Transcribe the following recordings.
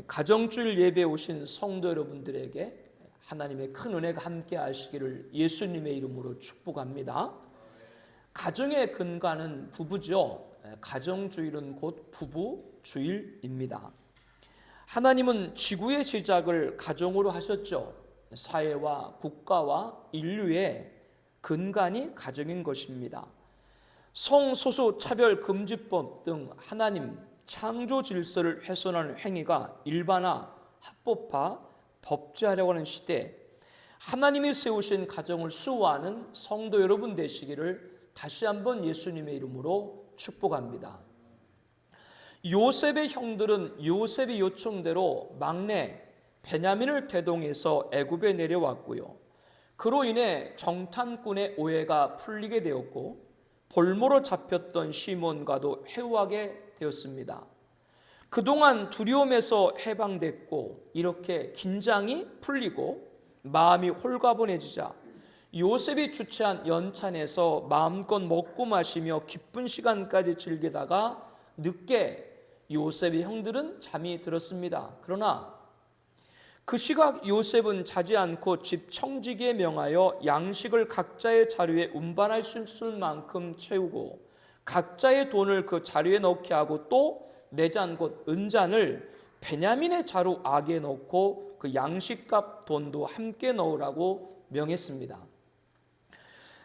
가정주일 예배에 오신 성도 여러분들에게 하나님의 큰 은혜가 함께 하시기를 예수님의 이름으로 축복합니다. 가정의 근간은 부부죠. 가정주일은 곧 부부주일입니다. 하나님은 지구의 시작을 가정으로 하셨죠. 사회와 국가와 인류의 근간이 가정인 것입니다. 성소수 차별 금지법 등 하나님 창조 질서를 훼손하는 행위가 일반화, 합법화, 법제하려고 하는 시대에 하나님이 세우신 가정을 수호하는 성도 여러분 되시기를 다시 한번 예수님의 이름으로 축복합니다. 요셉의 형들은 요셉의 요청대로 막내 베냐민을 대동해서 애굽에 내려왔고요. 그로 인해 정탐꾼의 오해가 풀리게 되었고 볼모로 잡혔던 시몬과도 회유하게 되었습니다. 그동안 두려움에서 해방됐고 이렇게 긴장이 풀리고 마음이 홀가분해지자 요셉이 주최한 연찬에서 마음껏 먹고 마시며 기쁜 시간까지 즐기다가 늦게 요셉의 형들은 잠이 들었습니다. 그러나 그 시각 요셉은 자지 않고 집 청지기에 명하여 양식을 각자의 자루에 운반할 수 있을 만큼 채우고 각자의 돈을 그 자루에 넣게 하고 또 내잔 곧 은잔을 베냐민의 자루 아기에 넣고 그 양식값 돈도 함께 넣으라고 명했습니다.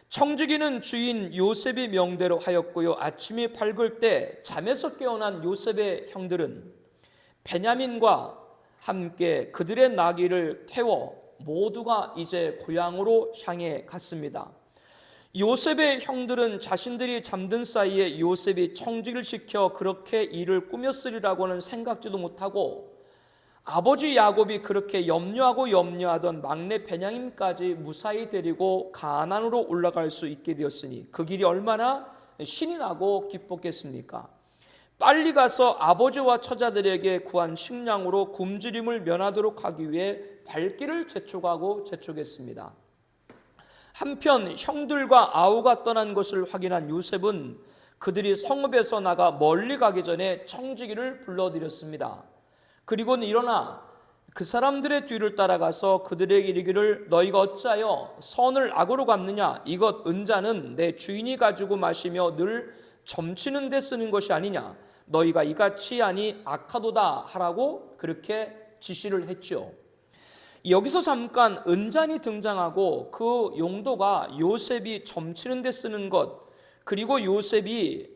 청지기는 주인 요셉의 명대로 하였고요. 아침이 밝을 때 잠에서 깨어난 요셉의 형들은 베냐민과 함께 그들의 나귀를 태워 모두가 이제 고향으로 향해 갔습니다. 요셉의 형들은 자신들이 잠든 사이에 요셉이 청직을 시켜 그렇게 일을 꾸몄으리라고는 생각지도 못하고 아버지 야곱이 그렇게 염려하던 막내 베냐민까지 무사히 데리고 가나안으로 올라갈 수 있게 되었으니 그 길이 얼마나 신이 나고 기뻤겠습니까? 빨리 가서 아버지와 처자들에게 구한 식량으로 굶주림을 면하도록 하기 위해 발길을 재촉했습니다. 한편 형들과 아우가 떠난 것을 확인한 요셉은 그들이 성읍에서 나가 멀리 가기 전에 청지기를 불러들였습니다. 그리고는 일어나 그 사람들의 뒤를 따라가서 그들에게 이르기를 너희가 어찌하여 선을 악으로 갚느냐? 이것 은자는 내 주인이 가지고 마시며 늘 점치는 데 쓰는 것이 아니냐? 너희가 이같이 하니 악하도다 하라고 그렇게 지시를 했죠. 여기서 잠깐 은잔이 등장하고 그 용도가 요셉이 점치는 데 쓰는 것, 그리고 요셉이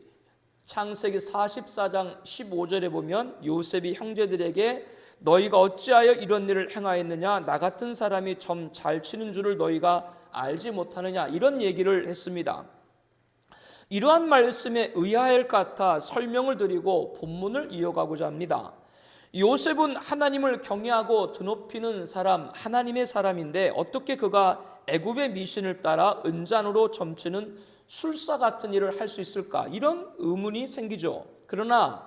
창세기 44장 15절에 보면 요셉이 형제들에게 너희가 어찌하여 이런 일을 행하였느냐? 나 같은 사람이 점 잘 치는 줄을 너희가 알지 못하느냐? 이런 얘기를 했습니다. 이러한 말씀에 의아할 것 같아 설명을 드리고 본문을 이어가고자 합니다. 요셉은 하나님을 경외하고 드높이는 사람, 하나님의 사람인데 어떻게 그가 애굽의 미신을 따라 은잔으로 점치는 술사 같은 일을 할 수 있을까? 이런 의문이 생기죠. 그러나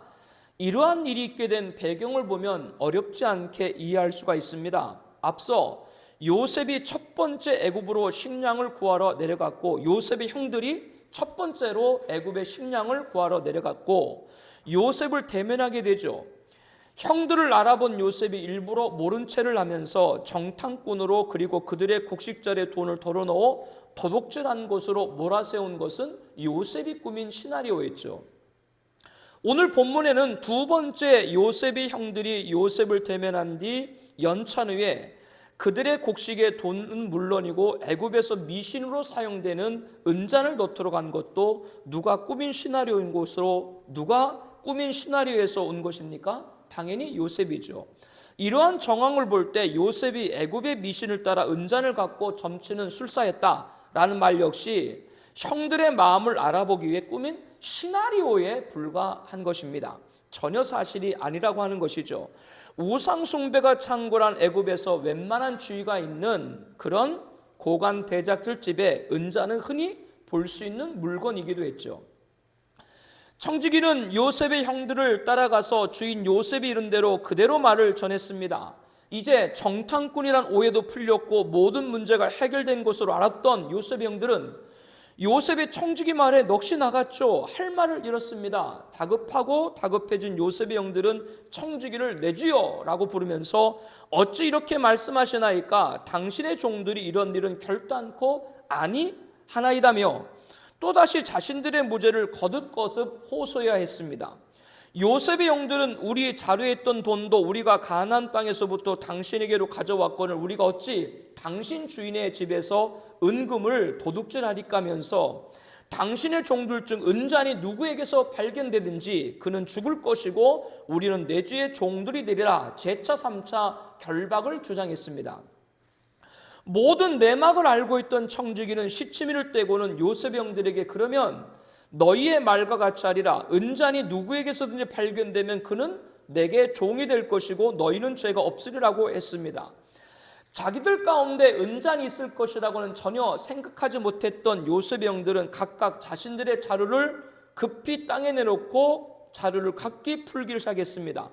이러한 일이 있게 된 배경을 보면 어렵지 않게 이해할 수가 있습니다. 앞서 요셉이 첫 번째 애굽으로 식량을 구하러 내려갔고 요셉의 형들이 첫 번째로 애굽의 식량을 구하러 내려갔고 요셉을 대면하게 되죠. 형들을 알아본 요셉이 일부러 모른 체를 하면서 정탐꾼으로 그리고 그들의 곡식자리에 돈을 덜어넣어 도둑질한 것으로 몰아세운 것은 요셉이 꾸민 시나리오였죠. 오늘 본문에는 두 번째 요셉의 형들이 요셉을 대면한 뒤 연찬 후에 그들의 곡식의 돈은 물론이고 애굽에서 미신으로 사용되는 은잔을 넣도록 한 것도 누가 꾸민 시나리오인 것으로 누가 꾸민 시나리오에서 온 것입니까? 당연히 요셉이죠. 이러한 정황을 볼 때 요셉이 애굽의 미신을 따라 은잔을 갖고 점치는 술사였다라는 말 역시 형들의 마음을 알아보기 위해 꾸민 시나리오에 불과한 것입니다. 전혀 사실이 아니라고 하는 것이죠. 우상 숭배가 창궐한 애굽에서 웬만한 주의가 있는 그런 고관 대작들 집에 은잔은 흔히 볼 수 있는 물건이기도 했죠. 청지기는 요셉의 형들을 따라가서 주인 요셉이 이른 대로 그대로 말을 전했습니다. 이제 정탐꾼이란 오해도 풀렸고 모든 문제가 해결된 것으로 알았던 요셉의 형들은 요셉의 청지기 말에 넋이 나갔죠. 할 말을 잃었습니다. 다급하고 다급해진 요셉의 형들은 청지기를 내 주여라고 부르면서 어찌 이렇게 말씀하시나이까? 당신의 종들이 이런 일은 결단코 아니하나이다며 또다시 자신들의 무죄를 거듭거듭 호소해야 했습니다. 요셉의 형들은 우리 자루했던 돈도 우리가 가나안 땅에서부터 당신에게로 가져왔거늘 우리가 어찌 당신 주인의 집에서 은금을 도둑질하리까면서 당신의 종들 중 은잔이 누구에게서 발견되든지 그는 죽을 것이고 우리는 내주의 종들이 되리라 재차 3차 결박을 주장했습니다. 모든 내막을 알고 있던 청지기는 시치미를 떼고는 요셉의 형들에게 그러면 너희의 말과 같이 하리라. 은잔이 누구에게서든지 발견되면 그는 내게 종이 될 것이고 너희는 죄가 없으리라고 했습니다. 자기들 가운데 은잔이 있을 것이라고는 전혀 생각하지 못했던 요셉의 형들은 각각 자신들의 자루를 급히 땅에 내놓고 자루를 각기 풀기를 시작했습니다.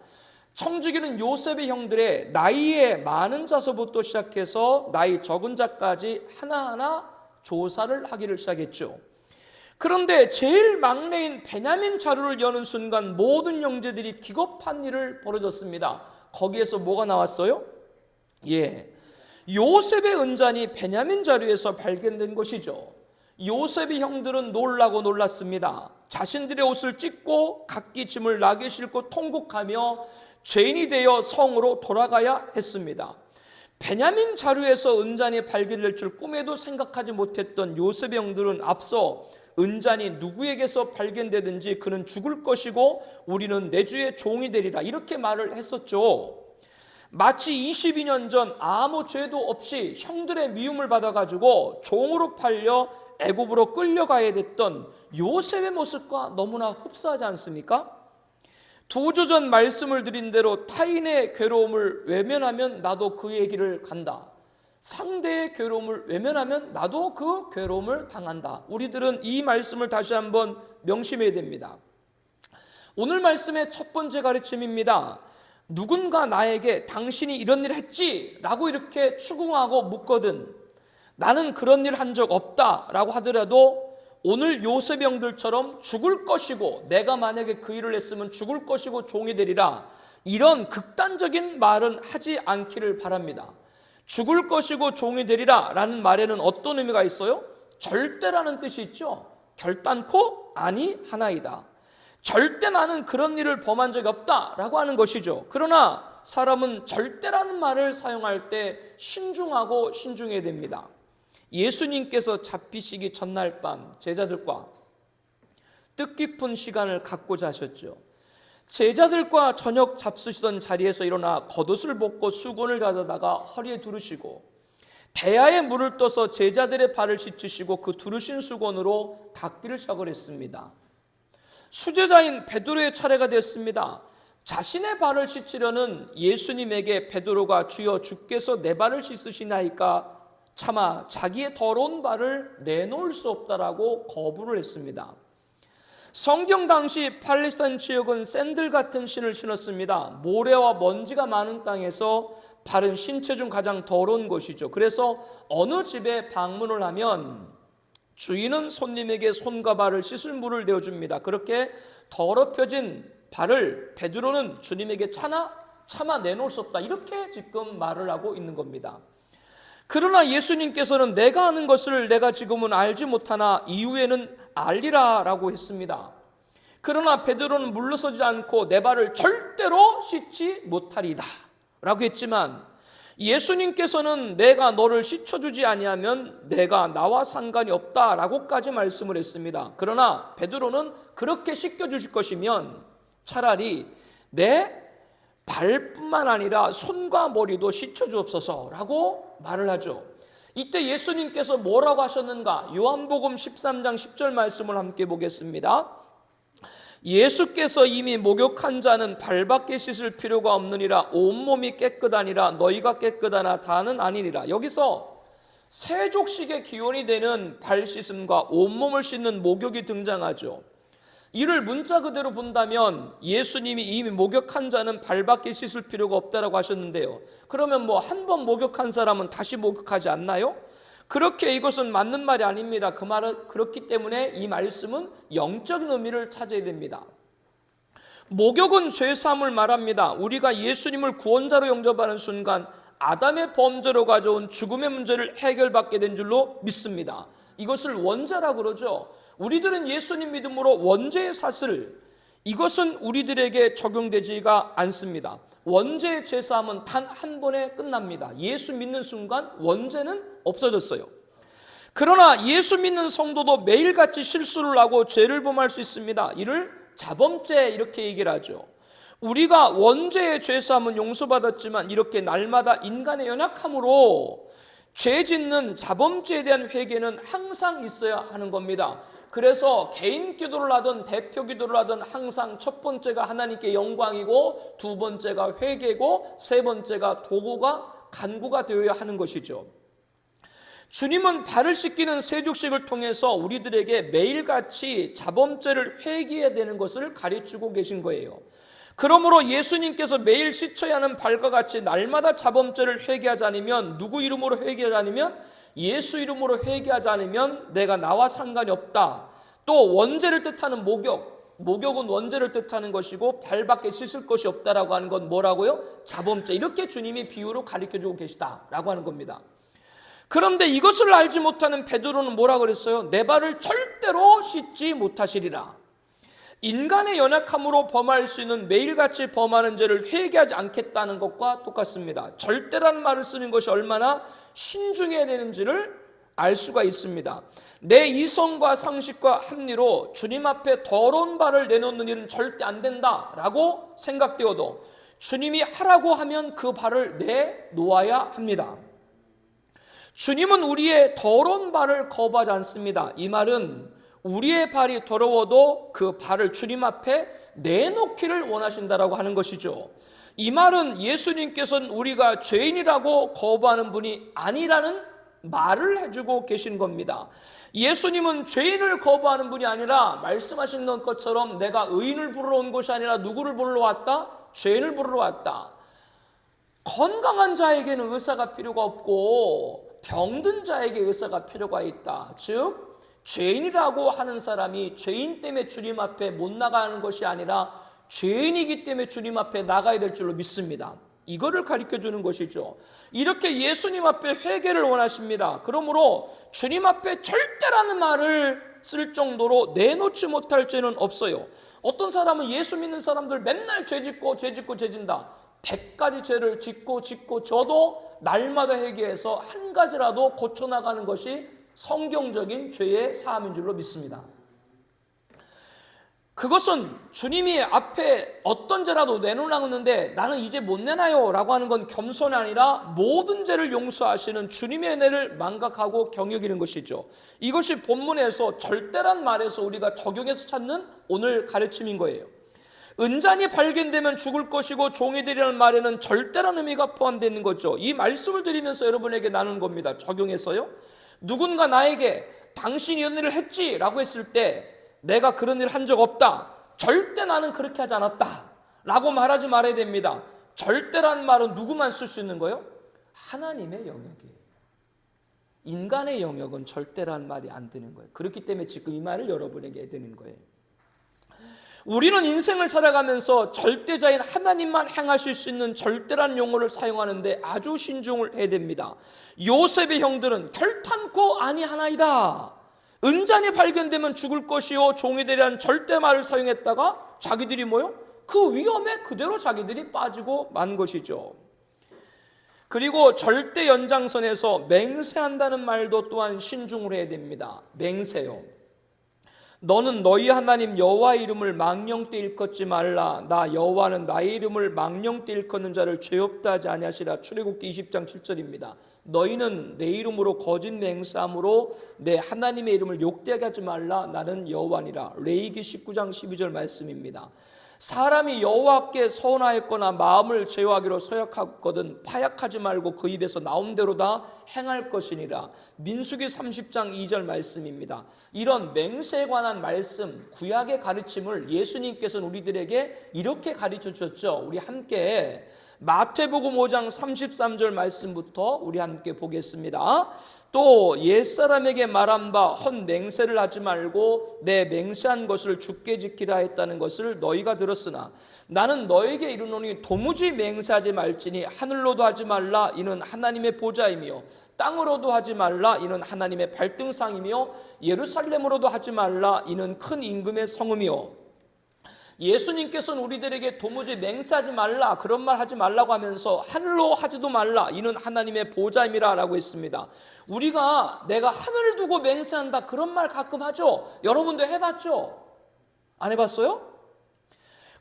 청지기는 요셉의 형들의 나이에 많은 자서부터 시작해서 나이 적은 자까지 하나하나 조사를 하기를 시작했죠. 그런데 제일 막내인 베냐민 자루를 여는 순간 모든 형제들이 기겁한 일을 벌어졌습니다. 거기에서 뭐가 나왔어요? 요셉의 은잔이 베냐민 자루에서 발견된 것이죠. 요셉의 형들은 놀랐습니다. 자신들의 옷을 찢고 각기 짐을 나귀 싣고 통곡하며 죄인이 되어 성으로 돌아가야 했습니다. 베냐민 자루에서 은잔이 발견될 줄 꿈에도 생각하지 못했던 요셉의 형들은 앞서 은잔이 누구에게서 발견되든지 그는 죽을 것이고 우리는 내 주의 종이 되리라 이렇게 말을 했었죠. 마치 22년 전 아무 죄도 없이 형들의 미움을 받아가지고 종으로 팔려 애굽으로 끌려가야 됐던 요셉의 모습과 너무나 흡사하지 않습니까? 2주 전 말씀을 드린 대로 타인의 괴로움을 외면하면 나도 그의 길을 간다. 상대의 괴로움을 외면하면 나도 그 괴로움을 당한다. 우리들은 이 말씀을 다시 한번 명심해야 됩니다. 오늘 말씀의 첫 번째 가르침입니다. 누군가 나에게 당신이 이런 일을 했지? 라고 이렇게 추궁하고 묻거든 나는 그런 일 한 적 없다 라고 하더라도 오늘 요셉 형들처럼 죽을 것이고 내가 만약에 그 일을 했으면 죽을 것이고 종이 되리라 이런 극단적인 말은 하지 않기를 바랍니다. 죽을 것이고 종이 되리라 라는 말에는 어떤 의미가 있어요? 절대라는 뜻이 있죠. 결단코 아니하나이다. 절대 나는 그런 일을 범한 적이 없다 라고 하는 것이죠. 그러나 사람은 절대라는 말을 사용할 때 신중하고 신중해야 됩니다. 예수님께서 잡히시기 전날 밤 제자들과 뜻깊은 시간을 갖고자 하셨죠. 제자들과 저녁 잡수시던 자리에서 일어나 겉옷을 벗고 수건을 가져다가 허리에 두르시고 대야에 물을 떠서 제자들의 발을 씻으시고 그 두르신 수건으로 닦기를 시작을 했습니다. 수제자인 베드로의 차례가 됐습니다. 자신의 발을 씻으려는 예수님에게 베드로가 주여 주께서 내 발을 씻으시나이까 차마 자기의 더러운 발을 내놓을 수 없다라고 거부를 했습니다. 성경 당시 팔레스타인 지역은 샌들 같은 신을 신었습니다. 모래와 먼지가 많은 땅에서 발은 신체 중 가장 더러운 것이죠. 그래서 어느 집에 방문을 하면 주인은 손님에게 손과 발을 씻을 물을 내어줍니다. 그렇게 더럽혀진 발을 베드로는 주님에게 차마 내놓을 수 없다 이렇게 지금 말을 하고 있는 겁니다. 그러나 예수님께서는 내가 아는 것을 내가 지금은 알지 못하나 이후에는 알리라 라고 했습니다. 그러나 베드로는 물러서지 않고 내 발을 절대로 씻지 못하리다 라고 했지만 예수님께서는 내가 너를 씻어주지 아니하면 내가 나와 상관이 없다 라고까지 말씀을 했습니다. 그러나 베드로는 그렇게 씻겨주실 것이면 차라리 내 발뿐만 아니라 손과 머리도 씻어주옵소서 라고 말을 하죠. 이때 예수님께서 뭐라고 하셨는가? 요한복음 13장 10절 말씀을 함께 보겠습니다. 예수께서 이미 목욕한 자는 발밖에 씻을 필요가 없느니라. 온몸이 깨끗하니라. 너희가 깨끗하나 다는 아니니라. 여기서 세족식의 기원이 되는 발 씻음과 온몸을 씻는 목욕이 등장하죠. 이를 문자 그대로 본다면 예수님이 이미 목욕한 자는 발밖에 씻을 필요가 없다라고 하셨는데요. 그러면 한 번 목욕한 사람은 다시 목욕하지 않나요? 그렇게 이것은 맞는 말이 아닙니다. 그 말은 그렇기 때문에 이 말씀은 영적인 의미를 찾아야 됩니다. 목욕은 죄사함을 말합니다. 우리가 예수님을 구원자로 영접하는 순간 아담의 범죄로 가져온 죽음의 문제를 해결받게 된 줄로 믿습니다. 이것을 원죄라고 그러죠. 우리들은 예수님 믿음으로 원죄의 사슬, 이것은 우리들에게 적용되지가 않습니다. 원죄의 죄사함은 단 한 번에 끝납니다. 예수 믿는 순간 원죄는 없어졌어요. 그러나 예수 믿는 성도도 매일같이 실수를 하고 죄를 범할 수 있습니다. 이를 자범죄 이렇게 얘기를 하죠. 우리가 원죄의 죄사함은 용서받았지만 이렇게 날마다 인간의 연약함으로 죄 짓는 자범죄에 대한 회개는 항상 있어야 하는 겁니다. 그래서 개인 기도를 하든 대표 기도를 하든 항상 첫 번째가 하나님께 영광이고 두 번째가 회개고 세 번째가 도구가 간구가 되어야 하는 것이죠. 주님은 발을 씻기는 세족식을 통해서 우리들에게 매일같이 자범죄를 회개해야 되는 것을 가르치고 계신 거예요. 그러므로 예수님께서 매일 씻어야 하는 발과 같이 날마다 자범죄를 회개하지 않으면, 누구 이름으로 회개하지 않으면? 예수 이름으로 회개하지 않으면 내가 나와 상관이 없다. 또 원죄를 뜻하는 목욕은 원죄를 뜻하는 것이고 발밖에 씻을 것이 없다라고 하는 건 뭐라고요? 자범죄. 이렇게 주님이 비유로 가르쳐주고 계시다라고 하는 겁니다. 그런데 이것을 알지 못하는 베드로는 뭐라고 그랬어요? 내 발을 절대로 씻지 못하시리라. 인간의 연약함으로 범할 수 있는 매일같이 범하는 죄를 회개하지 않겠다는 것과 똑같습니다. 절대라는 말을 쓰는 것이 얼마나 신중해야 되는지를 알 수가 있습니다. 내 이성과 상식과 합리로 주님 앞에 더러운 발을 내놓는 일은 절대 안 된다라고 생각되어도 주님이 하라고 하면 그 발을 내놓아야 합니다. 주님은 우리의 더러운 발을 거부하지 않습니다. 이 말은 우리의 발이 더러워도 그 발을 주님 앞에 내놓기를 원하신다라고 하는 것이죠. 이 말은 예수님께서는 우리가 죄인이라고 거부하는 분이 아니라는 말을 해주고 계신 겁니다. 예수님은 죄인을 거부하는 분이 아니라 말씀하신 것처럼 내가 의인을 부르러 온 것이 아니라 누구를 부르러 왔다? 죄인을 부르러 왔다. 건강한 자에게는 의사가 필요가 없고 병든 자에게 의사가 필요가 있다. 즉 죄인이라고 하는 사람이 죄인 때문에 주님 앞에 못 나가는 것이 아니라 죄인이기 때문에 주님 앞에 나가야 될 줄로 믿습니다. 이거를 가르쳐주는 것이죠. 이렇게 예수님 앞에 회개를 원하십니다. 그러므로 주님 앞에 절대라는 말을 쓸 정도로 내놓지 못할 죄는 없어요. 어떤 사람은 예수 믿는 사람들 맨날 죄 짓고 죄 진다. 100가지 죄를 짓고 저도 날마다 회개해서 한 가지라도 고쳐나가는 것이 성경적인 죄의 사함인 줄로 믿습니다. 그것은 주님이 앞에 어떤 죄라도 내놓으라는데 나는 이제 못 내놔요 라고 하는 건 겸손이 아니라 모든 죄를 용서하시는 주님의 은혜를 망각하고 경여기는 것이죠. 이것이 본문에서 절대란 말에서 우리가 적용해서 찾는 오늘 가르침인 거예요. 은잔이 발견되면 죽을 것이고 종이 되리라는 말에는 절대란 의미가 포함되어 있는 거죠. 이 말씀을 드리면서 여러분에게 나누는 겁니다. 적용해서요. 누군가 나에게 당신이 이런 일을 했지 라고 했을 때 내가 그런 일을 한 적 없다. 절대 나는 그렇게 하지 않았다 라고 말하지 말아야 됩니다. 절대라는 말은 누구만 쓸 수 있는 거예요? 하나님의 영역이에요. 인간의 영역은 절대라는 말이 안 되는 거예요. 그렇기 때문에 지금 이 말을 여러분에게 드리는 거예요. 우리는 인생을 살아가면서 절대자인 하나님만 행하실 수 있는 절대란 용어를 사용하는데 아주 신중을 해야 됩니다. 요셉의 형들은 결탄코 아니하나이다. 은잔이 발견되면 죽을 것이요 종이 되리라는 절대 말을 사용했다가 자기들이 뭐요? 그 위험에 그대로 자기들이 빠지고 만 것이죠. 그리고 절대 연장선에서 맹세한다는 말도 또한 신중을 해야 됩니다. 맹세요. 너는 너희 하나님 여호와의 이름을 망령되 일컫지 말라. 나 여호와는 나의 이름을 망령되 일컫는 자를 죄 없다 하지 아니하시라. 출애굽기 20장 7절입니다. 너희는 내 이름으로 거짓 맹세함으로 내 하나님의 이름을 욕되게 하지 말라. 나는 여호와니라. 레위기 19장 12절 말씀입니다. 사람이 여호와께 서운하였거나 마음을 제어하기로 서약하거든 파약하지 말고 그 입에서 나온 대로 다 행할 것이니라. 민수기 30장 2절 말씀입니다. 이런 맹세에 관한 말씀, 구약의 가르침을 예수님께서는 우리들에게 이렇게 가르쳐 주셨죠. 우리 함께 마태복음 5장 33절 말씀부터 우리 함께 보겠습니다. 또 옛사람에게 말한 바 헛 맹세를 하지 말고 내 맹세한 것을 주께 지키라 했다는 것을 너희가 들었으나 나는 너에게 이르노니 도무지 맹세하지 말지니 하늘로도 하지 말라 이는 하나님의 보좌이며 땅으로도 하지 말라 이는 하나님의 발등상이며 예루살렘으로도 하지 말라 이는 큰 임금의 성읍이요. 예수님께서는 우리들에게 도무지 맹세하지 말라 그런 말 하지 말라고 하면서 하늘로 하지도 말라 이는 하나님의 보좌임이라 라고 했습니다. 우리가 내가 하늘을 두고 맹세한다 그런 말 가끔 하죠. 여러분도 해봤죠? 안 해봤어요?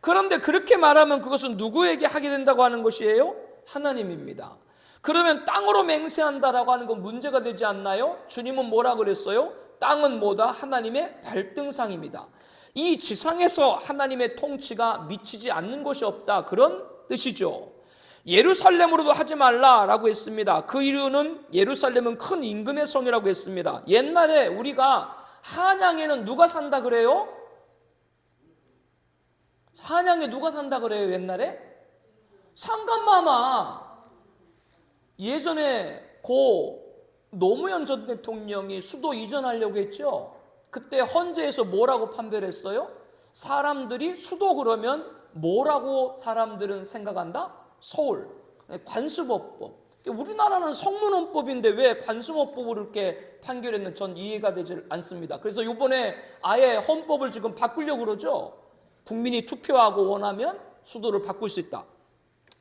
그런데 그렇게 말하면 그것은 누구에게 하게 된다고 하는 것이에요? 하나님입니다. 그러면 땅으로 맹세한다라고 하는 건 문제가 되지 않나요? 주님은 뭐라 그랬어요? 땅은 뭐다? 하나님의 발등상입니다. 이 지상에서 하나님의 통치가 미치지 않는 것이 없다 그런 뜻이죠. 예루살렘으로도 하지 말라라고 했습니다. 그 이유는 예루살렘은 큰 임금의 성이라고 했습니다. 옛날에 우리가 한양에는 누가 산다 그래요? 한양에 누가 산다 그래요 옛날에? 상감마마. 예전에 고 노무현 전 대통령이 수도 이전하려고 했죠. 그때 헌재에서 뭐라고 판별을 했어요? 사람들이 수도 그러면 뭐라고 사람들은 생각한다? 서울. 관수법법. 우리나라는 성문헌법인데 왜 관수법법으로 이렇게 판결했는지 전 이해가 되지 않습니다. 그래서 이번에 아예 헌법을 지금 바꾸려고 그러죠. 국민이 투표하고 원하면 수도를 바꿀 수 있다.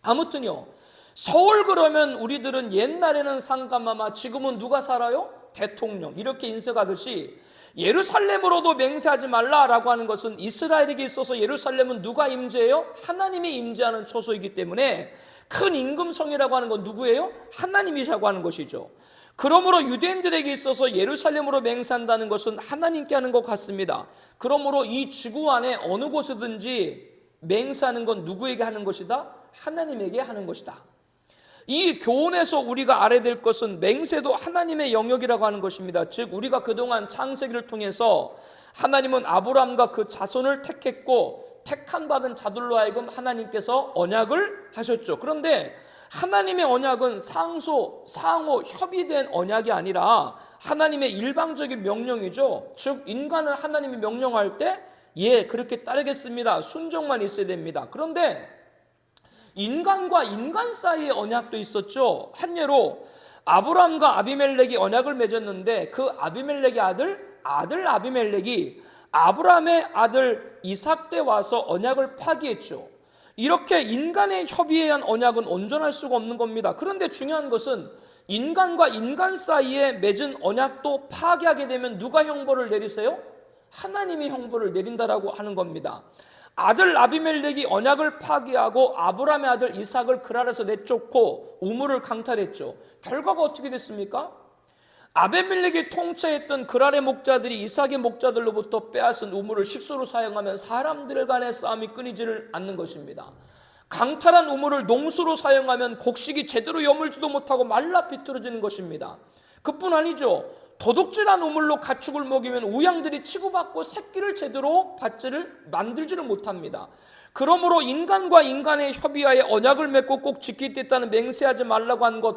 아무튼요. 서울 그러면 우리들은 옛날에는 상감마마 지금은 누가 살아요? 대통령. 이렇게 인식하듯이 예루살렘으로도 맹세하지 말라라고 하는 것은 이스라엘에게 있어서 예루살렘은 누가 임재해요? 하나님이 임재하는 처소이기 때문에 큰 임금성이라고 하는 건 누구예요? 하나님이라고 하는 것이죠. 그러므로 유대인들에게 있어서 예루살렘으로 맹세한다는 것은 하나님께 하는 것 같습니다. 그러므로 이 지구 안에 어느 곳이든지 맹세하는 건 누구에게 하는 것이다? 하나님에게 하는 것이다. 이 교훈에서 우리가 알아야 될 것은 맹세도 하나님의 영역이라고 하는 것입니다. 즉 우리가 그동안 창세기를 통해서 하나님은 아브라함과 그 자손을 택했고 택한 받은 자들로 하여금 하나님께서 언약을 하셨죠. 그런데 하나님의 언약은 상호 협의된 언약이 아니라 하나님의 일방적인 명령이죠. 즉 인간을 하나님이 명령할 때 그렇게 따르겠습니다. 순종만 있어야 됩니다. 그런데 인간과 인간 사이의 언약도 있었죠. 한 예로 아브라함과 아비멜렉이 언약을 맺었는데 그 아비멜렉의 아들 아비멜렉이 아브라함의 아들 이삭 때 와서 언약을 파기했죠. 이렇게 인간의 협의에 의한 언약은 온전할 수가 없는 겁니다. 그런데 중요한 것은 인간과 인간 사이에 맺은 언약도 파기하게 되면 누가 형벌을 내리세요? 하나님이 형벌을 내린다라고 하는 겁니다. 아들 아비멜렉이 언약을 파기하고 아브라함의 아들 이삭을 그랄에서 내쫓고 우물을 강탈했죠. 결과가 어떻게 됐습니까? 아비멜렉이 통치했던 그랄의 목자들이 이삭의 목자들로부터 빼앗은 우물을 식수로 사용하면 사람들 간의 싸움이 끊이지를 않는 것입니다. 강탈한 우물을 농수로 사용하면 곡식이 제대로 여물지도 못하고 말라 비틀어지는 것입니다. 그뿐 아니죠. 도둑질한 우물로 가축을 먹이면 우양들이 치고받고 새끼를 제대로 만들지를 못합니다. 그러므로 인간과 인간의 협의하에 언약을 맺고 꼭 지키겠다는 맹세하지 말라고 한 것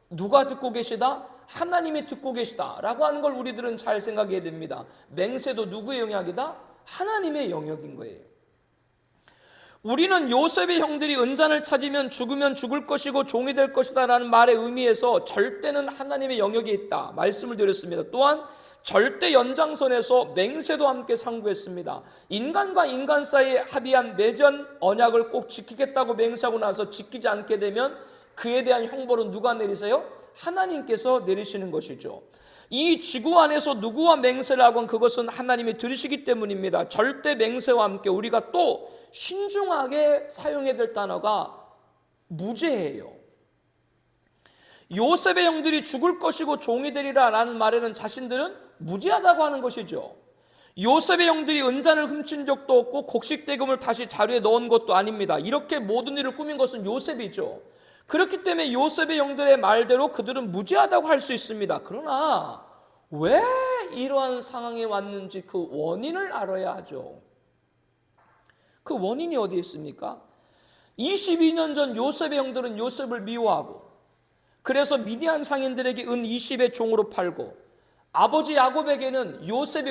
누가 듣고 계시다? 하나님이 듣고 계시다라고 하는 걸 우리들은 잘 생각해야 됩니다. 맹세도 누구의 영역이다? 하나님의 영역인 거예요. 우리는 요셉의 형들이 은잔을 찾으면 죽으면 죽을 것이고 종이 될 것이다 라는 말의 의미에서 절대는 하나님의 영역에 있다 말씀을 드렸습니다. 또한 절대 연장선에서 맹세도 함께 상고했습니다. 인간과 인간 사이에 합의한 맺은 언약을 꼭 지키겠다고 맹세하고 나서 지키지 않게 되면 그에 대한 형벌은 누가 내리세요? 하나님께서 내리시는 것이죠. 이 지구 안에서 누구와 맹세를 하건 그것은 하나님이 들으시기 때문입니다. 절대 맹세와 함께 우리가 또 신중하게 사용해야 될 단어가 무죄예요. 요셉의 형들이 죽을 것이고 종이 되리라 라는 말에는 자신들은 무죄하다고 하는 것이죠. 요셉의 형들이 은잔을 훔친 적도 없고 곡식 대금을 다시 자루에 넣은 것도 아닙니다. 이렇게 모든 일을 꾸민 것은 요셉이죠. 그렇기 때문에 요셉의 형들의 말대로 그들은 무죄하다고 할 수 있습니다. 그러나 왜 이러한 상황에 왔는지 그 원인을 알아야 하죠. 그 원인이 어디에 있습니까? 22년 전 요셉의 형들은 요셉을 미워하고 그래서 미디안 상인들에게 은 20의 종으로 팔고 아버지 야곱에게는 요셉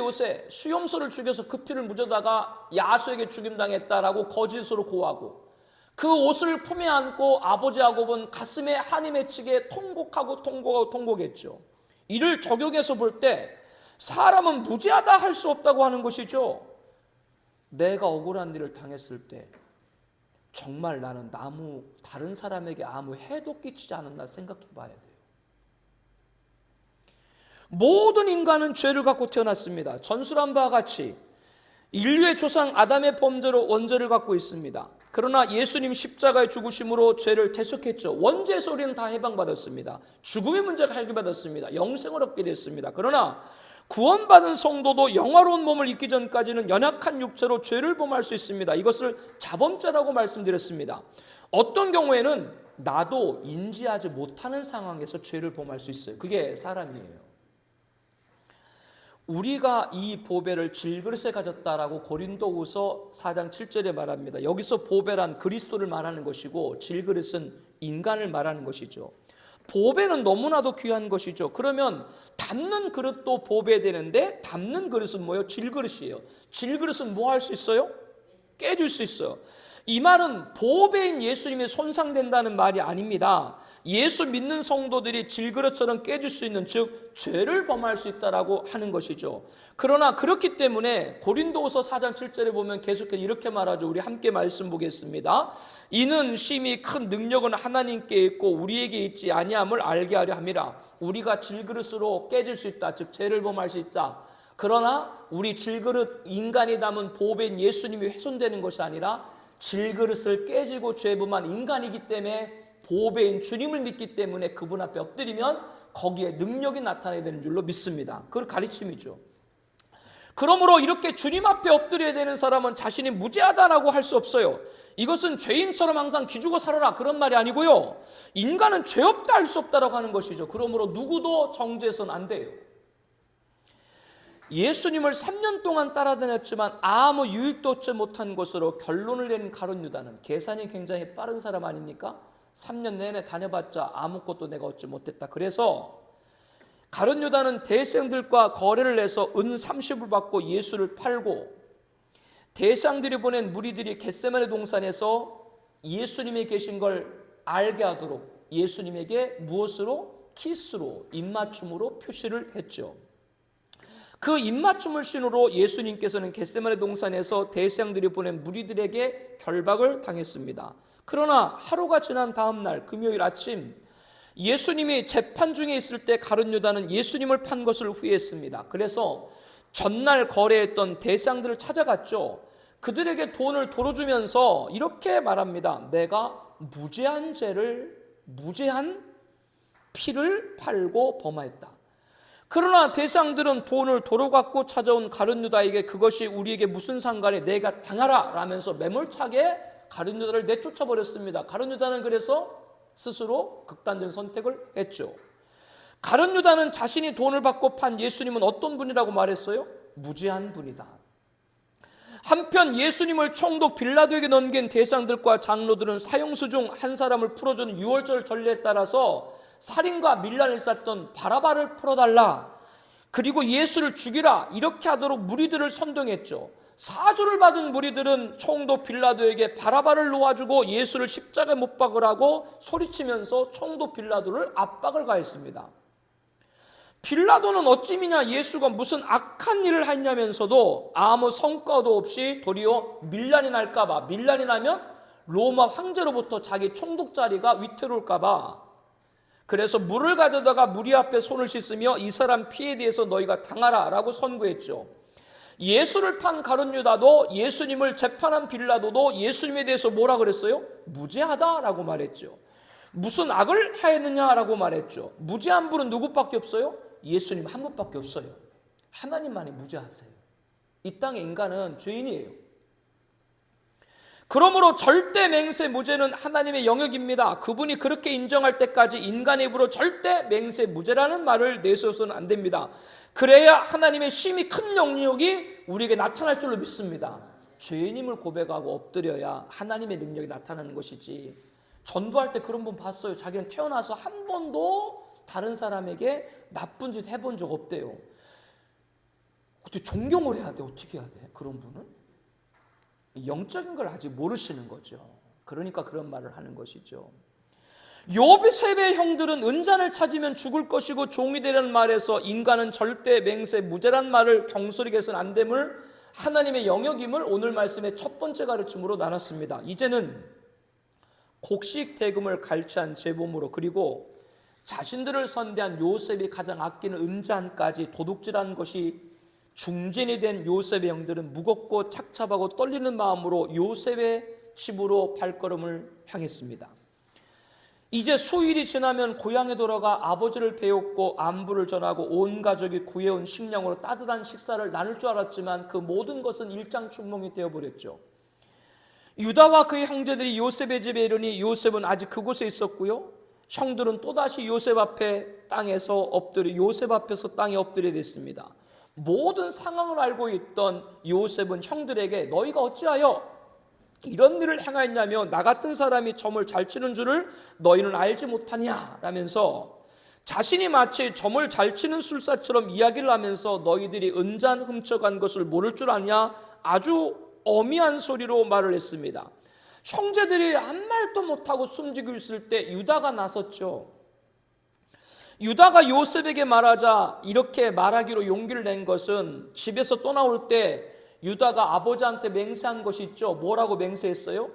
수염소를 죽여서 그 피를 묻어다가 야수에게 죽임당했다라고 거짓으로 고하고 그 옷을 품에 안고 아버지 야곱은 가슴에 한이 맺히게 통곡했죠. 이를 적용해서 볼 때 사람은 무죄하다 할 수 없다고 하는 것이죠. 내가 억울한 일을 당했을 때 정말 나는 다른 사람에게 아무 해도 끼치지 않았나 생각해 봐야 돼요. 모든 인간은 죄를 갖고 태어났습니다. 전술한 바와 같이 인류의 조상 아담의 범죄로 원죄를 갖고 있습니다. 그러나 예수님 십자가의 죽으심으로 죄를 대속했죠. 원죄에서 우리는 다 해방받았습니다. 죽음의 문제가 해결받았습니다. 영생을 얻게 됐습니다. 그러나 구원받은 성도도 영화로운 몸을 입기 전까지는 연약한 육체로 죄를 범할 수 있습니다. 이것을 자범죄라고 말씀드렸습니다. 어떤 경우에는 나도 인지하지 못하는 상황에서 죄를 범할 수 있어요. 그게 사람이에요. 우리가 이 보배를 질그릇에 가졌다라고 고린도후서 4장 7절에 말합니다. 여기서 보배란 그리스도를 말하는 것이고 질그릇은 인간을 말하는 것이죠. 보배는 너무나도 귀한 것이죠. 그러면 담는 그릇도 보배되는데 담는 그릇은 뭐예요? 질그릇이에요. 질그릇은 뭐 할 수 있어요? 깨질 수 있어요. 이 말은 보배인 예수님이 손상된다는 말이 아닙니다. 예수 믿는 성도들이 질그릇처럼 깨질 수 있는, 즉 죄를 범할 수 있다라고 하는 것이죠. 그러나 그렇기 때문에 고린도후서 4장 7절에 보면 계속해서 이렇게 말하죠. 우리 함께 말씀 보겠습니다. 이는 심히 큰 능력은 하나님께 있고 우리에게 있지 아니함을 알게 하려 함이라. 우리가 질그릇으로 깨질 수 있다, 즉 죄를 범할 수 있다. 그러나 우리 질그릇, 인간이 담은 보배인 예수님이 훼손되는 것이 아니라 질그릇을 깨지고 죄범한 인간이기 때문에 보배인 주님을 믿기 때문에 그분 앞에 엎드리면 거기에 능력이 나타나야 되는 줄로 믿습니다. 그걸 가르침이죠. 그러므로 이렇게 주님 앞에 엎드려야 되는 사람은 자신이 무죄하다라고 할 수 없어요. 이것은 죄인처럼 항상 기죽어 살아라 그런 말이 아니고요. 인간은 죄 없다 할 수 없다라고 하는 것이죠. 그러므로 누구도 정죄해서는 안 돼요. 예수님을 3년 동안 따라다녔지만 아무 유익도 얻지 못한 것으로 결론을 낸 가룟 유다는, 계산이 굉장히 빠른 사람 아닙니까? 3년 내내 다녀봤자 아무것도 내가 얻지 못했다. 그래서 가룟 유다는 대생들과 거래를 해서 은 30을 받고 예수를 팔고, 대상들이 보낸 무리들이 겟세마네 동산에서 예수님이 계신 걸 알게 하도록 예수님에게 무엇으로? 키스로, 입맞춤으로 표시를 했죠. 그 입맞춤을 신으로 예수님께서는 겟세마네 동산에서 대상들이 보낸 무리들에게 결박을 당했습니다. 그러나 하루가 지난 다음 날 금요일 아침 예수님이 재판 중에 있을 때 가룟 유다는 예수님을 판 것을 후회했습니다. 그래서 전날 거래했던 대상들을 찾아갔죠. 그들에게 돈을 돌려주면서 이렇게 말합니다. 내가 무죄한 피를 팔고 범하였다. 그러나 대상들은 돈을 도로 갖고 찾아온 가룟 유다에게 그것이 우리에게 무슨 상관이, 내가 당하라 라면서 매몰차게 가룟 유다를 내쫓아 버렸습니다. 가룟 유다는 그래서 스스로 극단적인 선택을 했죠. 가룟 유다는 자신이 돈을 받고 판 예수님은 어떤 분이라고 말했어요? 무죄한 분이다. 한편 예수님을 총독 빌라도에게 넘긴 대상들과 장로들은 사형수 중 한 사람을 풀어주는 유월절 전례에 따라서 살인과 밀란을 일삼았던 바라바를 풀어달라, 그리고 예수를 죽이라, 이렇게 하도록 무리들을 선동했죠. 사주를 받은 무리들은 총독 빌라도에게 바라바를 놓아주고 예수를 십자가에 못 박으라고 소리치면서 총독 빌라도를 압박을 가했습니다. 빌라도는 어찌미냐 예수가 무슨 악한 일을 했냐면서도 아무 성과도 없이 도리어 밀란이 날까봐, 밀란이 나면 로마 황제로부터 자기 총독 자리가 위태로울까봐, 그래서 물을 가져다가 무리 앞에 손을 씻으며 이 사람 피에 대해서 너희가 당하라 라고 선고했죠. 예수를 판 가룟 유다도, 예수님을 재판한 빌라도도 예수님에 대해서 뭐라 그랬어요? 무죄하다라고 말했죠. 무슨 악을 하였느냐라고 말했죠. 무죄한 분은 누구밖에 없어요? 예수님 한 분밖에 없어요. 하나님만이 무죄하세요. 이 땅의 인간은 죄인이에요. 그러므로 절대 맹세 무죄는 하나님의 영역입니다. 그분이 그렇게 인정할 때까지 인간의 입으로 절대 맹세 무죄라는 말을 내세워서는 안 됩니다. 그래야 하나님의 심히 큰 영역이 우리에게 나타날 줄로 믿습니다. 죄인임을 고백하고 엎드려야 하나님의 능력이 나타나는 것이지, 전도할 때 그런 분 봤어요. 자기는 태어나서 한 번도 다른 사람에게 나쁜 짓 해본 적 없대요. 어떻게 존경을 해야 돼? 어떻게 해야 돼? 그런 분은? 영적인 걸 아직 모르시는 거죠. 그러니까 그런 말을 하는 것이죠. 요셉의 형들은 은잔을 찾으면 죽을 것이고 종이 되라는 말에서 인간은 절대 맹세 무죄란 말을 경솔히 해서는 안 됨을 하나님의 영역임을 오늘 말씀의 첫 번째 가르침으로 나눴습니다. 이제는 곡식 대금을 갈취한 제범으로 그리고 자신들을 선대한 요셉이 가장 아끼는 은잔까지 도둑질한 것이 중진이 된 요셉의 형들은 무겁고 착잡하고 떨리는 마음으로 요셉의 집으로 발걸음을 향했습니다. 이제 수일이 지나면 고향에 돌아가 아버지를 배웠고 안부를 전하고 온 가족이 구해온 식량으로 따뜻한 식사를 나눌 줄 알았지만 그 모든 것은 일장춘몽이 되어버렸죠. 유다와 그의 형제들이 요셉의 집에 이르니 요셉은 아직 그곳에 있었고요. 형들은 또다시 요셉 앞에서 땅에 엎드려 됐습니다. 모든 상황을 알고 있던 요셉은 형들에게 너희가 어찌하여 이런 일을 행하였냐며 나 같은 사람이 점을 잘 치는 줄을 너희는 알지 못하냐 라면서 자신이 마치 점을 잘 치는 술사처럼 이야기를 하면서 너희들이 은잔 훔쳐간 것을 모를 줄 아냐 아주 어미한 소리로 말을 했습니다. 형제들이 아무 말도 못하고 숨지고 있을 때 유다가 나섰죠. 유다가 요셉에게 말하자 이렇게 말하기로 용기를 낸 것은 집에서 떠나올 때 유다가 아버지한테 맹세한 것이 있죠. 뭐라고 맹세했어요?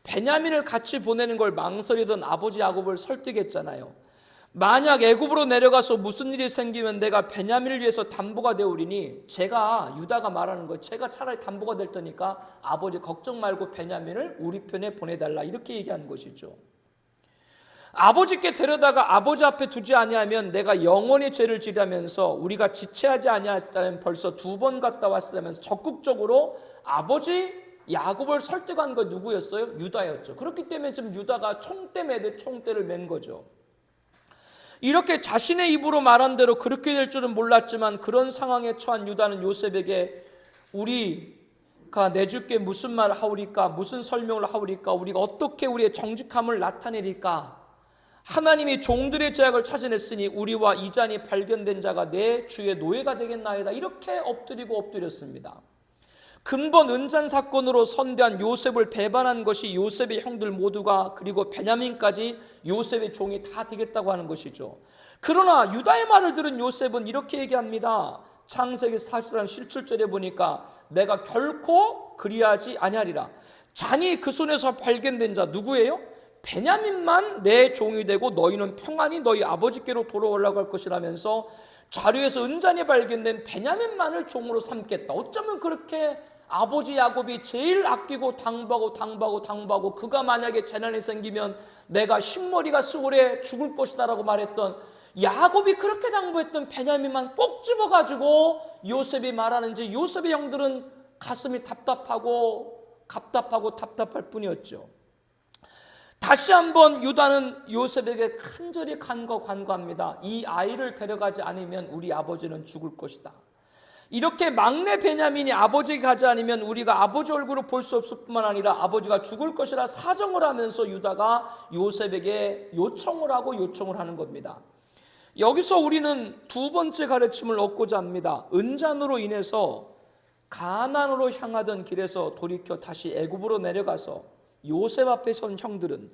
베냐민을 같이 보내는 걸 망설이던 아버지 야곱을 설득했잖아요. 만약 애굽으로 내려가서 무슨 일이 생기면 내가 베냐민을 위해서 담보가 되오리니 유다가 말하는 거예요. 제가 차라리 담보가 될 테니까 아버지 걱정 말고 베냐민을 우리 편에 보내달라 이렇게 얘기한 것이죠. 아버지께 데려다가 아버지 앞에 두지 아니하면 내가 영원히 죄를 지라면서 우리가 지체하지 아니하였다면 벌써 2번 갔다 왔으면서 적극적으로 아버지 야곱을 설득한 거 누구였어요? 유다였죠. 그렇기 때문에 지금 유다가 총대 매듯 총대를 맨 거죠. 이렇게 자신의 입으로 말한 대로 그렇게 될 줄은 몰랐지만 그런 상황에 처한 유다는 요셉에게 우리가 내주께 무슨 말을 하오리까? 무슨 설명을 하오리까? 우리가 어떻게 우리의 정직함을 나타내리까? 하나님이 종들의 죄악을 찾아냈으니 우리와 이잔이 발견된 자가 내 주의 노예가 되겠나이다. 이렇게 엎드렸습니다. 근본 은잔 사건으로 선대한 요셉을 배반한 것이 요셉의 형들 모두가 그리고 베냐민까지 요셉의 종이 다 되겠다고 하는 것이죠. 그러나 유다의 말을 들은 요셉은 이렇게 얘기합니다. 창세기 40장 17절에 보니까 내가 결코 그리하지 아니하리라. 잔이 그 손에서 발견된 자 누구예요? 베냐민만 내 종이 되고 너희는 평안히 너희 아버지께로 돌아오려고 할 것이라면서 자료에서 은잔이 발견된 베냐민만을 종으로 삼겠다. 어쩌면 그렇게 아버지 야곱이 제일 아끼고 당부하고 그가 만약에 재난이 생기면 내가 흰머리가 수월에 죽을 것이다라고 말했던 야곱이 그렇게 당부했던 베냐민만 꼭 집어가지고 요셉이 말하는지 요셉의 형들은 가슴이 답답할 뿐이었죠. 다시 한번 유다는 요셉에게 간절히 간구합니다. 이 아이를 데려가지 않으면 우리 아버지는 죽을 것이다. 이렇게 막내 베냐민이 아버지에게 가지 않으면 우리가 아버지 얼굴을 볼 수 없을 뿐만 아니라 아버지가 죽을 것이라 사정을 하면서 유다가 요셉에게 요청을 하는 겁니다. 여기서 우리는 두 번째 가르침을 얻고자 합니다. 은잔으로 인해서 가나안으로 향하던 길에서 돌이켜 다시 애굽으로 내려가서 요셉 앞에 선 형들은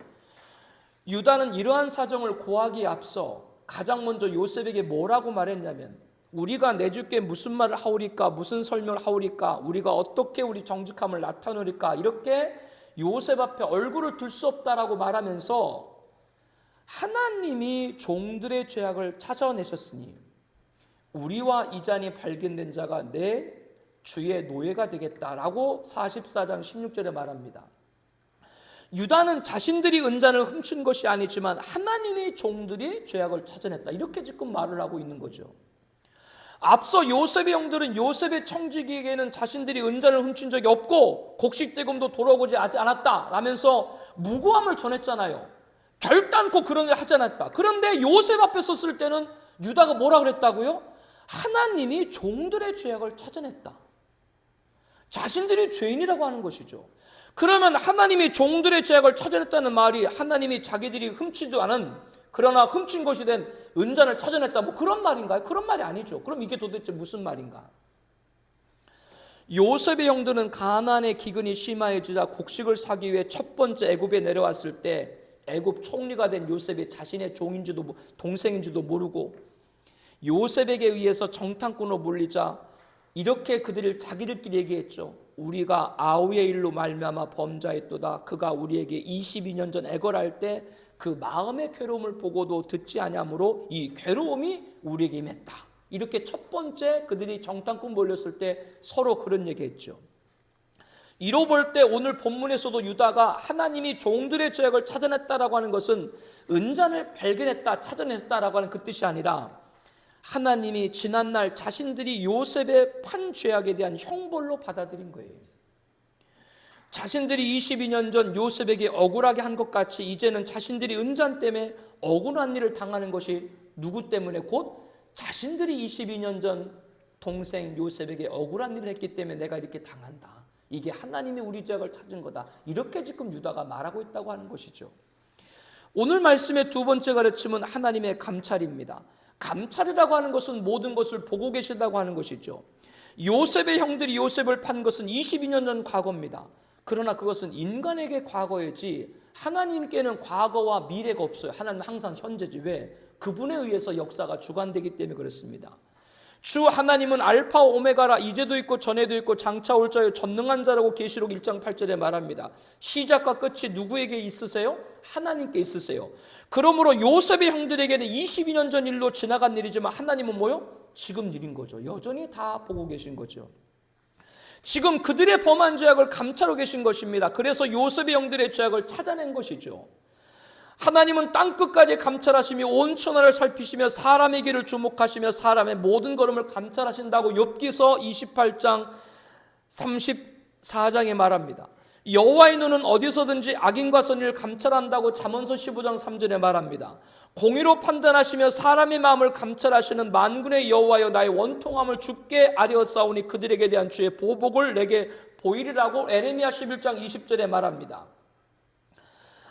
유다는 이러한 사정을 고하기에 앞서 가장 먼저 요셉에게 뭐라고 말했냐면 우리가 내주께 무슨 말을 하오리까? 무슨 설명을 하오리까? 우리가 어떻게 우리 정직함을 나타내리까? 이렇게 요셉 앞에 얼굴을 둘 수 없다라고 말하면서 하나님이 종들의 죄악을 찾아내셨으니 우리와 이잔이 발견된 자가 내 주의 노예가 되겠다라고 44장 16절에 말합니다. 유다는 자신들이 은잔을 훔친 것이 아니지만 하나님의 종들이 죄악을 찾아냈다. 이렇게 지금 말을 하고 있는 거죠. 앞서 요셉의 형들은 요셉의 청지기에게는 자신들이 은잔을 훔친 적이 없고 곡식대금도 돌아오지 않았다 라면서 무고함을 전했잖아요. 결단코 그런 일 하지 않았다. 그런데 요셉 앞에 섰을 때는 유다가 뭐라 그랬다고요? 하나님이 종들의 죄악을 찾아냈다. 자신들이 죄인이라고 하는 것이죠. 그러면 하나님이 종들의 죄악을 찾아냈다는 말이 하나님이 자기들이 훔치지도 않은 그러나 훔친 것이 된 은잔을 찾아냈다, 뭐 그런 말인가요? 그런 말이 아니죠. 그럼 이게 도대체 무슨 말인가? 요셉의 형들은 가나안의 기근이 심해지자 곡식을 사기 위해 첫 번째 애굽에 내려왔을 때 애굽 총리가 된 요셉이 자신의 종인지도 동생인지도 모르고 요셉에게 의해서 정탐꾼으로 몰리자 이렇게 그들을 자기들끼리 얘기했죠. 우리가 아우의 일로 말미암아 범죄했도다. 그가 우리에게 22년 전 애걸할 때 그 마음의 괴로움을 보고도 듣지 아니하므로 이 괴로움이 우리에게 임했다. 이렇게 첫 번째 그들이 정탐꾼 몰렸을 때 서로 그런 얘기했죠. 이로 볼 때 오늘 본문에서도 유다가 하나님이 종들의 죄악을 찾아냈다라고 하는 것은 은잔을 발견했다, 찾아냈다라고 하는 그 뜻이 아니라 하나님이 지난날 자신들이 요셉의 판 죄악에 대한 형벌로 받아들인 거예요. 자신들이 22년 전 요셉에게 억울하게 한 것 같이 이제는 자신들이 은잔 때문에 억울한 일을 당하는 것이 누구 때문에? 곧 자신들이 22년 전 동생 요셉에게 억울한 일을 했기 때문에 내가 이렇게 당한다. 이게 하나님이 우리 죄악을 찾은 거다. 이렇게 지금 유다가 말하고 있다고 하는 것이죠. 오늘 말씀의 두 번째 가르침은 하나님의 감찰입니다. 감찰이라고 하는 것은 모든 것을 보고 계신다고 하는 것이죠. 요셉의 형들이 요셉을 판 것은 22년 전 과거입니다. 그러나 그것은 인간에게 과거이지 하나님께는 과거와 미래가 없어요. 하나님은 항상 현재지. 왜? 그분에 의해서 역사가 주관되기 때문에 그렇습니다. 주 하나님은 알파와 오메가라, 이제도 있고 전에도 있고 장차 올 자요 전능한 자라고 계시록 1장 8절에 말합니다. 시작과 끝이 누구에게 있으세요? 하나님께 있으세요. 그러므로 요셉의 형들에게는 22년 전 일로 지나간 일이지만 하나님은 뭐요? 지금 일인 거죠. 여전히 다 보고 계신 거죠. 지금 그들의 범한 죄악을 감찰하고 계신 것입니다. 그래서 요셉의 형들의 죄악을 찾아낸 것이죠. 하나님은 땅끝까지 감찰하시며 온 천하를 살피시며 사람의 길을 주목하시며 사람의 모든 걸음을 감찰하신다고 욥기서 28장 34장에 말합니다. 여호와의 눈은 어디서든지 악인과 선인을 감찰한다고 잠언서 15장 3절에 말합니다. 공의로 판단하시며 사람의 마음을 감찰하시는 만군의 여호와여, 나의 원통함을 주께 아뢰었사오니 그들에게 대한 주의 보복을 내게 보이리라고 에레미야 11장 20절에 말합니다.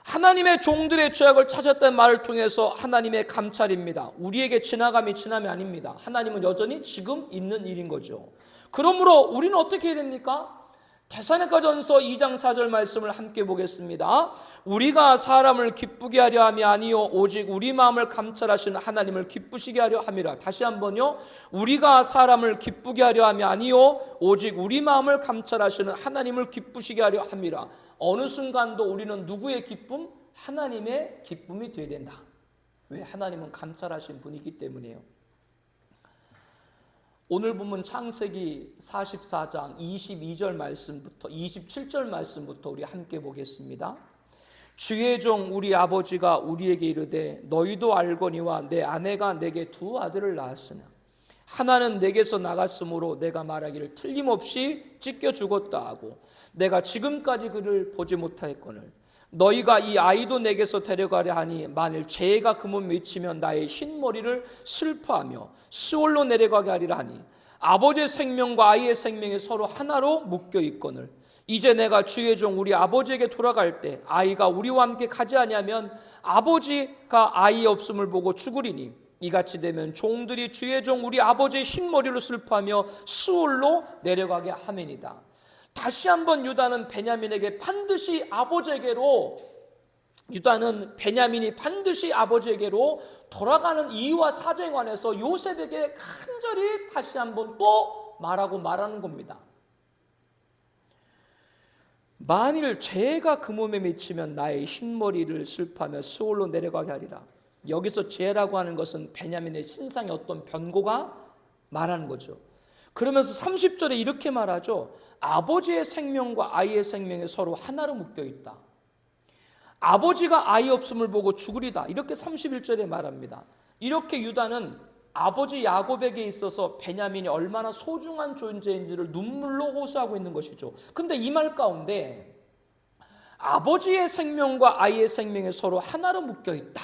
하나님의 종들의 죄악을 찾았다는 말을 통해서 하나님의 감찰입니다. 우리에게 지나감이 지남이 아닙니다. 하나님은 여전히 지금 있는 일인 거죠. 그러므로 우리는 어떻게 해야 됩니까? 데살로니가전서 2장 4절 말씀을 함께 보겠습니다. 우리가 사람을 기쁘게 하려 함이 아니요 오직 우리 마음을 감찰하시는 하나님을 기쁘시게 하려 함이라. 다시 한번요. 우리가 사람을 기쁘게 하려 함이 아니요 오직 우리 마음을 감찰하시는 하나님을 기쁘시게 하려 함이라. 어느 순간도 우리는 누구의 기쁨? 하나님의 기쁨이 되어야 된다. 왜? 하나님은 감찰하신 분이기 때문이에요. 오늘 보면 창세기 44장 22절 말씀부터 27절 말씀부터 우리 함께 보겠습니다. 주의 종 우리 아버지가 우리에게 이르되 너희도 알거니와 내 아내가 내게 두 아들을 낳았으나 하나는 내게서 나갔으므로 내가 말하기를 틀림없이 찢겨 죽었다 하고 내가 지금까지 그를 보지 못하였거늘 너희가 이 아이도 내게서 데려가려 하니 만일 죄가 그 몸에 미치면 나의 흰 머리를 슬퍼하며 수월로 내려가게 하리라 하니 아버지의 생명과 아이의 생명이 서로 하나로 묶여 있거늘 이제 내가 주의 종 우리 아버지에게 돌아갈 때 아이가 우리와 함께 가지 아니하면 아버지가 아이 없음을 보고 죽으리니 이같이 되면 종들이 주의 종 우리 아버지의 흰 머리로 슬퍼하며 수월로 내려가게 하매니다. 다시 한번 유다는 베냐민이 반드시 아버지에게로 돌아가는 이유와 사정에 관해서 요셉에게 간절히 다시 한번 또 말하는 겁니다. 만일 죄가 그 몸에 미치면 나의 흰머리를 슬퍼하며 수월로 내려가게 하리라. 여기서 죄라고 하는 것은 베냐민의 신상의 어떤 변고가 말하는 거죠. 그러면서 30절에 이렇게 말하죠. 아버지의 생명과 아이의 생명이 서로 하나로 묶여 있다. 아버지가 아이 없음을 보고 죽으리다. 이렇게 31절에 말합니다. 이렇게 유다는 아버지 야곱에게 있어서 베냐민이 얼마나 소중한 존재인지를 눈물로 호소하고 있는 것이죠. 근데 이 말 가운데 아버지의 생명과 아이의 생명이 서로 하나로 묶여 있다.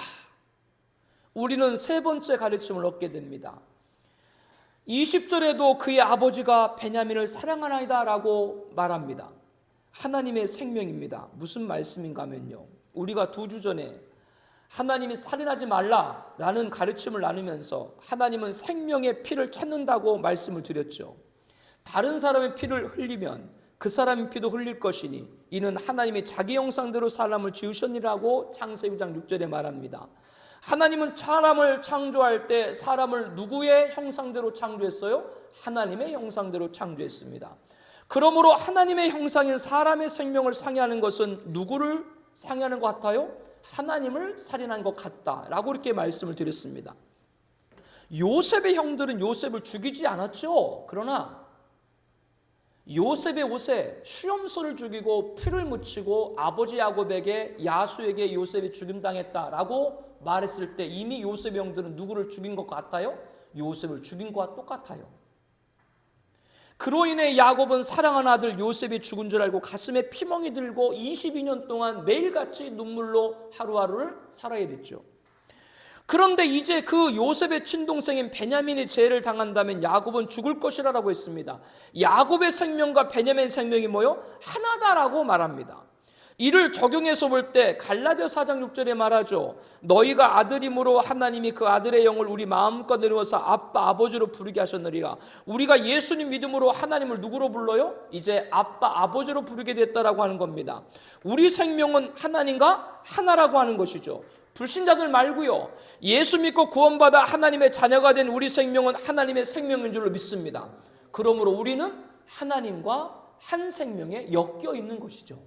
우리는 세 번째 가르침을 얻게 됩니다. 20절에도 그의 아버지가 베냐민을 사랑하나이다 라고 말합니다. 하나님의 생명입니다. 무슨 말씀인가 하면요, 우리가 2주 전에 하나님이 살인하지 말라라는 가르침을 나누면서 하나님은 생명의 피를 찾는다고 말씀을 드렸죠. 다른 사람의 피를 흘리면 그 사람의 피도 흘릴 것이니 이는 하나님이 자기 형상대로 사람을 지으셨니라고 창세기 9장 6절에 말합니다. 하나님은 사람을 창조할 때 사람을 누구의 형상대로 창조했어요? 하나님의 형상대로 창조했습니다. 그러므로 하나님의 형상인 사람의 생명을 상해하는 것은 누구를 상해하는 것 같아요? 하나님을 살인한 것 같다라고 이렇게 말씀을 드렸습니다. 요셉의 형들은 요셉을 죽이지 않았죠. 그러나 요셉의 옷에 수염소를 죽이고 피를 묻히고 아버지 야곱에게 야수에게 요셉이 죽임당했다라고 말했을 때 이미 요셉의 형들은 누구를 죽인 것 같아요? 요셉을 죽인 것과 똑같아요. 그로 인해 야곱은 사랑하는 아들 요셉이 죽은 줄 알고 가슴에 피멍이 들고 22년 동안 매일같이 눈물로 하루하루를 살아야 됐죠. 그런데 이제 그 요셉의 친동생인 베냐민이 제해를 당한다면 야곱은 죽을 것이라고 했습니다. 야곱의 생명과 베냐민의 생명이 뭐요? 하나다라고 말합니다. 이를 적용해서 볼 때 갈라디아서 4장 6절에 말하죠. 너희가 아들임으로 하나님이 그 아들의 영을 우리 마음껏 내려서 아빠 아버지로 부르게 하셨느니라. 우리가 예수님 믿음으로 하나님을 누구로 불러요? 이제 아빠 아버지로 부르게 됐다라고 하는 겁니다. 우리 생명은 하나님과 하나라고 하는 것이죠. 불신자들 말고요, 예수 믿고 구원받아 하나님의 자녀가 된 우리 생명은 하나님의 생명인 줄로 믿습니다. 그러므로 우리는 하나님과 한 생명에 엮여 있는 것이죠.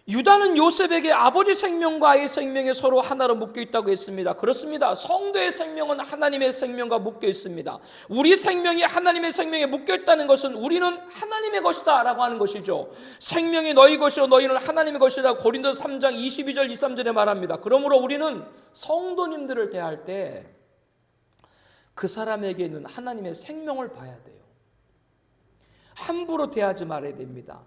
유다는 요셉에게 아버지 생명과 아이의 생명에 서로 하나로 묶여 있다고 했습니다. 그렇습니다. 성도의 생명은 하나님의 생명과 묶여 있습니다. 우리 생명이 하나님의 생명에 묶여 있다는 것은 우리는 하나님의 것이다 라고 하는 것이죠. 생명이 너희 것이요 너희는 하나님의 것이다 고린도서 3장 22절 23절에 말합니다. 그러므로 우리는 성도님들을 대할 때 그 사람에게는 하나님의 생명을 봐야 돼요. 함부로 대하지 말아야 됩니다.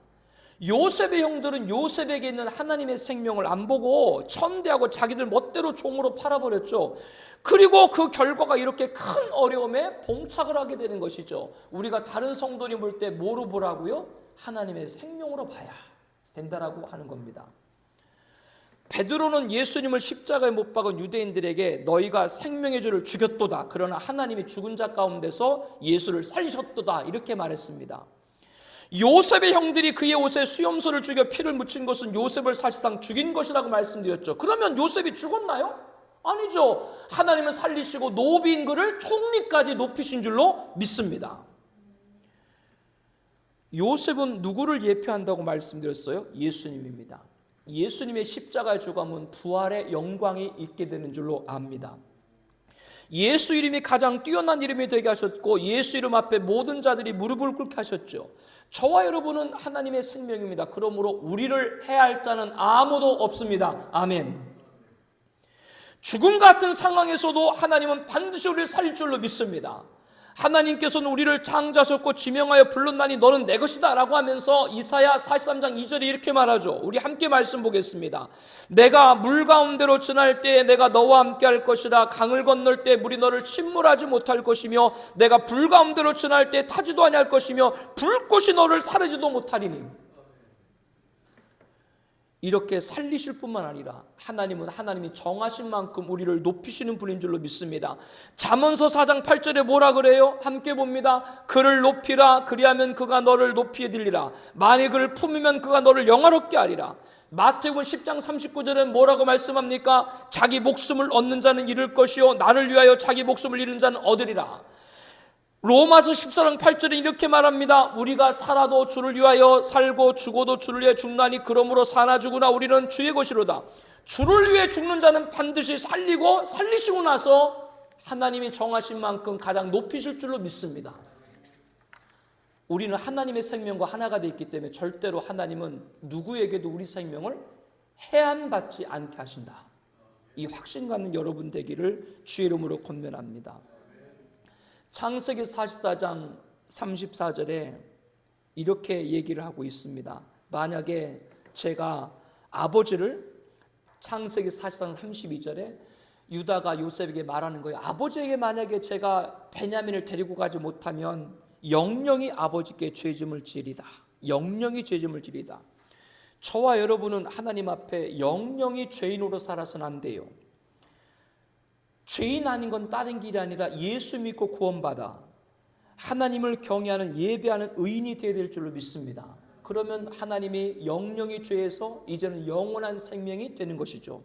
요셉의 형들은 요셉에게 있는 하나님의 생명을 안 보고 천대하고 자기들 멋대로 종으로 팔아버렸죠. 그리고 그 결과가 이렇게 큰 어려움에 봉착을 하게 되는 것이죠. 우리가 다른 성도님 볼 때 뭐로 보라고요? 하나님의 생명으로 봐야 된다라고 하는 겁니다. 베드로는 예수님을 십자가에 못 박은 유대인들에게 너희가 생명의 주를 죽였도다. 그러나 하나님이 죽은 자 가운데서 예수를 살리셨도다. 이렇게 말했습니다. 요셉의 형들이 그의 옷에 수염소를 죽여 피를 묻힌 것은 요셉을 사실상 죽인 것이라고 말씀드렸죠. 그러면 요셉이 죽었나요? 아니죠. 하나님은 살리시고 노비인 그를 총리까지 높이신 줄로 믿습니다. 요셉은 누구를 예표한다고 말씀드렸어요? 예수님입니다. 예수님의 십자가의 죽음은 부활의 영광이 있게 되는 줄로 압니다. 예수 이름이 가장 뛰어난 이름이 되게 하셨고 예수 이름 앞에 모든 자들이 무릎을 꿇게 하셨죠. 저와 여러분은 하나님의 생명입니다. 그러므로 우리를 해할 자는 아무도 없습니다. 아멘. 죽음 같은 상황에서도 하나님은 반드시 우리를 살릴 줄로 믿습니다. 하나님께서는 우리를 창조하셨고 지명하여 불렀나니 너는 내 것이다 라고 하면서 이사야 43장 2절에 이렇게 말하죠. 우리 함께 말씀 보겠습니다. 내가 물 가운데로 지날 때에 내가 너와 함께 할 것이라. 강을 건널 때 물이 너를 침몰하지 못할 것이며 내가 불 가운데로 지날 때 타지도 아니할 것이며 불꽃이 너를 사르지도 못하리니. 이렇게 살리실 뿐만 아니라 하나님은 하나님이 정하신 만큼 우리를 높이시는 분인 줄로 믿습니다. 잠언서 4장 8절에 뭐라 그래요? 함께 봅니다. 그를 높이라. 그리하면 그가 너를 높이 들리라. 만일 그를 품으면 그가 너를 영화롭게 하리라. 마태복음 10장 39절에 뭐라고 말씀합니까? 자기 목숨을 얻는 자는 잃을 것이요 나를 위하여 자기 목숨을 잃은 자는 얻으리라. 로마서 14장 8절에 이렇게 말합니다. 우리가 살아도 주를 위하여 살고 죽어도 주를 위해 죽나니 그러므로 사나 죽으나 우리는 주의 것이로다. 주를 위해 죽는 자는 반드시 살리고 살리시고 나서 하나님이 정하신 만큼 가장 높이실 줄로 믿습니다. 우리는 하나님의 생명과 하나가 되어 있기 때문에 절대로 하나님은 누구에게도 우리 생명을 해안받지 않게 하신다. 이 확신 갖는 여러분 되기를 주의 이름으로 권면합니다. 창세기 44장 34절에 이렇게 얘기를 하고 있습니다. 만약에 제가 아버지를 창세기 44장 32절에 유다가 요셉에게 말하는 거예요. 아버지에게 만약에 제가 베냐민을 데리고 가지 못하면 영영이 아버지께 죄짐을 지리다. 영영이 죄짐을 지리다. 저와 여러분은 하나님 앞에 영영이 죄인으로 살아서는 안 돼요. 죄인 아닌 건 다른 길이 아니라 예수 믿고 구원받아 하나님을 경외하는 예배하는 의인이 되어야 될 줄로 믿습니다. 그러면 하나님이 영영이 죄에서 이제는 영원한 생명이 되는 것이죠.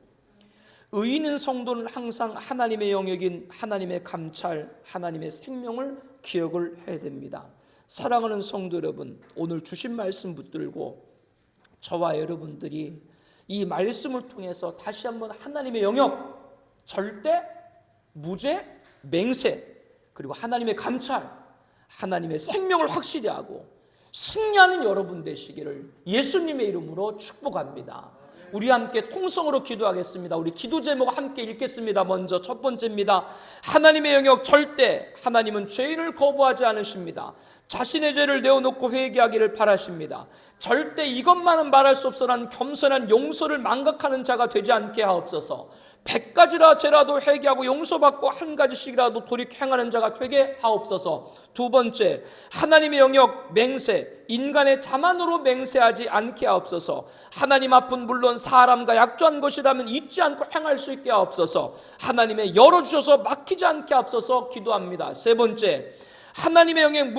의인은 성도는 항상 하나님의 영역인 하나님의 감찰, 하나님의 생명을 기억을 해야 됩니다. 사랑하는 성도 여러분, 오늘 주신 말씀 붙들고 저와 여러분들이 이 말씀을 통해서 다시 한번 하나님의 영역, 절대, 무죄, 맹세, 그리고 하나님의 감찰, 하나님의 생명을 확실히 하고 승리하는 여러분 되시기를 예수님의 이름으로 축복합니다. 우리 함께 통성으로 기도하겠습니다. 우리 기도 제목 함께 읽겠습니다. 먼저 첫 번째입니다. 하나님의 영역 절대, 하나님은 죄인을 거부하지 않으십니다. 자신의 죄를 내어놓고 회개하기를 바라십니다. 절대 이것만은 말할 수 없어라는 겸손한 용서를 망각하는 자가 되지 않게 하옵소서. 100가지라 죄라도 회개하고 용서받고 한 가지씩이라도 돌이켜 행하는 자가 되게 하옵소서. 두 번째, 하나님의 영역 맹세, 인간의 자만으로 맹세하지 않게 하옵소서. 하나님 앞은 물론 사람과 약조한 것이라면 잊지 않고 행할 수 있게 하옵소서. 하나님의 열어주셔서 막히지 않게 하옵소서 기도합니다. 세 번째, 하나님의 영역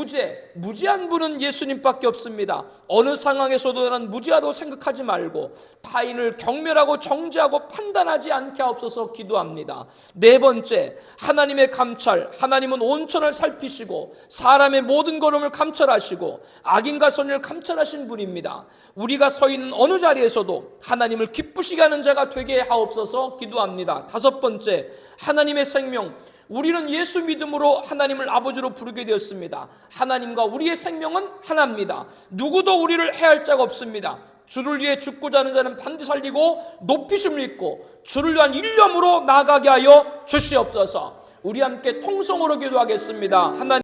무지한 분은 예수님밖에 없습니다. 어느 상황에서도 나는 무지하다고 생각하지 말고 타인을 경멸하고 정죄하고 판단하지 않게 하옵소서 기도합니다. 네 번째, 하나님의 감찰, 하나님은 온천을 살피시고 사람의 모든 걸음을 감찰하시고 악인과 선인을 감찰하신 분입니다. 우리가 서 있는 어느 자리에서도 하나님을 기쁘시게 하는 자가 되게 하옵소서 기도합니다. 다섯 번째, 하나님의 생명, 우리는 예수 믿음으로 하나님을 아버지로 부르게 되었습니다. 하나님과 우리의 생명은 하나입니다. 누구도 우리를 해할 자가 없습니다. 주를 위해 죽고자 하는 자는 반드시 살리고 높이심을 입고 주를 위한 일념으로 나아가게 하여 주시옵소서. 우리 함께 통성으로 기도하겠습니다. 하나님